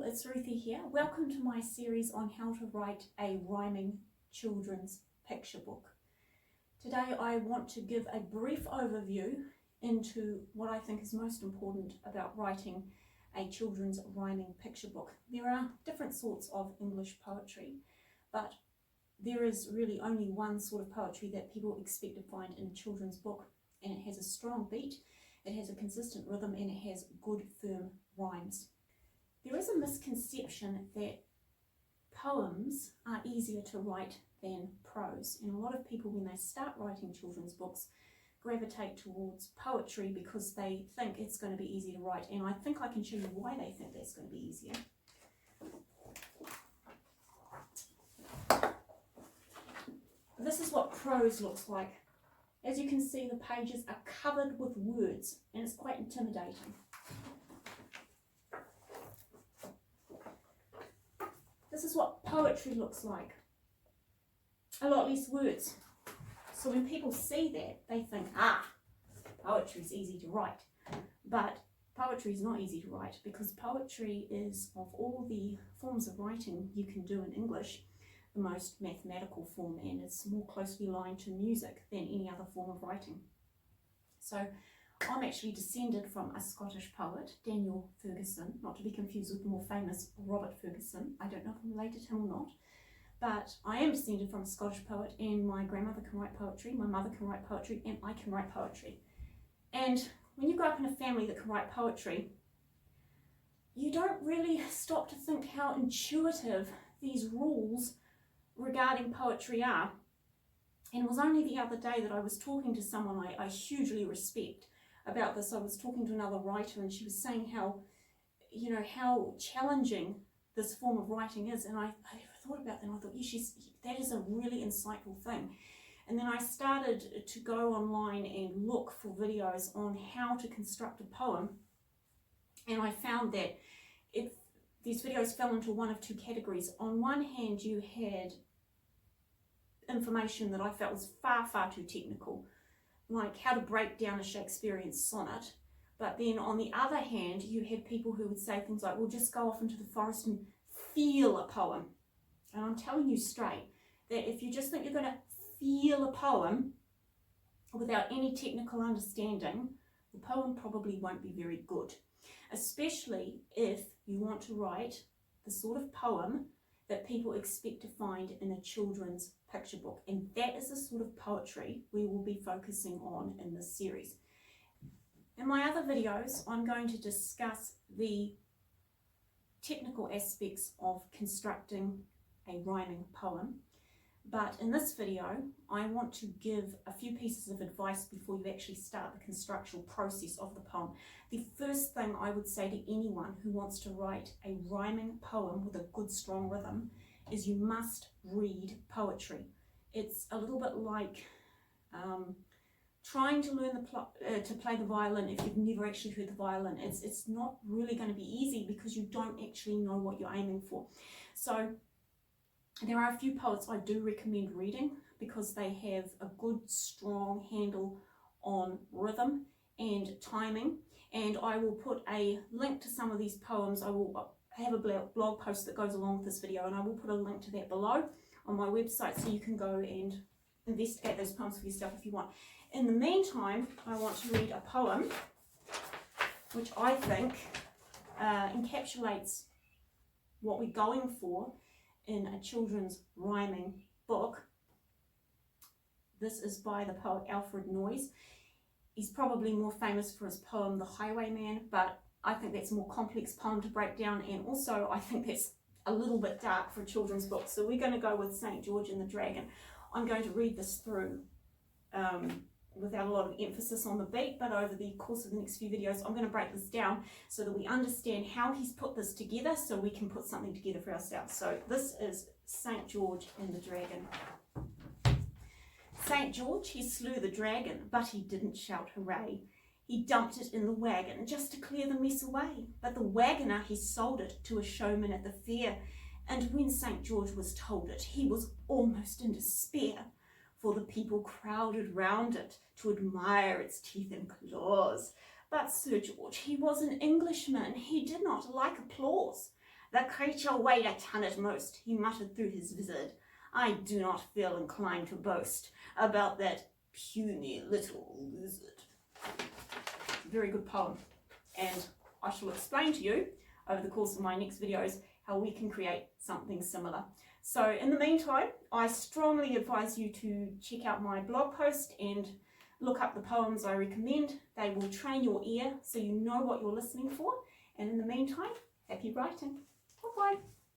it's Ruthie here. Welcome to my series on how to write a rhyming children's picture book. Today I want to give a brief overview into what I think is most important about writing a children's rhyming picture book. There are different sorts of English poetry, but there is really only one sort of poetry that people expect to find in a children's book, and it has a strong beat, it has a consistent rhythm, and it has good firm rhymes. There is a misconception that poems are easier to write than prose, and a lot of people, when they start writing children's books, gravitate towards poetry because they think it's going to be easy to write, and I think I can show you why they think that's going to be easier. This is what prose looks like. As you can see, the pages are covered with words, and it's quite intimidating. This is what poetry looks like. A lot less words. So when people see that, they think, poetry is easy to write. But poetry is not easy to write, because poetry is, of all the forms of writing you can do in English, the most mathematical form, and it's more closely aligned to music than any other form of writing. So I'm actually descended from a Scottish poet, Daniel Ferguson, not to be confused with the more famous Robert Ferguson. I don't know if I'm related to him or not, but I am descended from a Scottish poet, and my grandmother can write poetry, my mother can write poetry, and I can write poetry. And when you grow up in a family that can write poetry, you don't really stop to think how intuitive these rules regarding poetry are. And it was only the other day that I was talking to someone I hugely respect about this. I was talking to another writer, and she was saying how, how challenging this form of writing is. And I thought about that, and I thought, that is a really insightful thing. And then I started to go online and look for videos on how to construct a poem, and I found that these videos fell into one of two categories. On one hand, you had information that I felt was far, far too technical, like how to break down a Shakespearean sonnet. But then on the other hand, you had people who would say things like, well, just go off into the forest and feel a poem. And I'm telling you straight that if you just think you're going to feel a poem without any technical understanding, the poem probably won't be very good. Especially if you want to write the sort of poem that people expect to find in a children's picture book. And that is the sort of poetry we will be focusing on in this series. In my other videos, I'm going to discuss the technical aspects of constructing a rhyming poem. But in this video, I want to give a few pieces of advice before you actually start the constructional process of the poem. The first thing I would say to anyone who wants to write a rhyming poem with a good strong rhythm is you must read poetry. It's a little bit like trying to learn to play the violin if you've never actually heard the violin. It's not really going to be easy because you don't actually know what you're aiming for. So there are a few poets I do recommend reading because they have a good strong handle on rhythm and timing, and I will put a link to some of these poems. I will have a blog post that goes along with this video, and I will put a link to that below on my website so you can go and investigate those poems for yourself if you want. In the meantime, I want to read a poem which I think encapsulates what we're going for in a children's rhyming book. This is by the poet Alfred Noyes. He's probably more famous for his poem The Highwayman, but I think that's a more complex poem to break down, and also I think that's a little bit dark for a children's book. So we're going to go with St. George and the Dragon. I'm going to read this through without a lot of emphasis on the beat, but over the course of the next few videos I'm going to break this down so that we understand how he's put this together so we can put something together for ourselves. So this is St. George and the Dragon. St. George, he slew the dragon, but he didn't shout hooray. He dumped it in the wagon just to clear the mess away. But the wagoner, he sold it to a showman at the fair, and when St. George was told it, he was almost in despair, for the people crowded round it to admire its teeth and claws. But Sir George, he was an Englishman, he did not like applause, The creature weighed a ton at most, he muttered through his vizard. I do not feel inclined to boast about that puny little lizard. Very good poem. And I shall explain to you over the course of my next videos how we can create something similar. So in the meantime, I strongly advise you to check out my blog post and look up the poems I recommend. They will train your ear so you know what you're listening for. And in the meantime, happy writing. Bye-bye.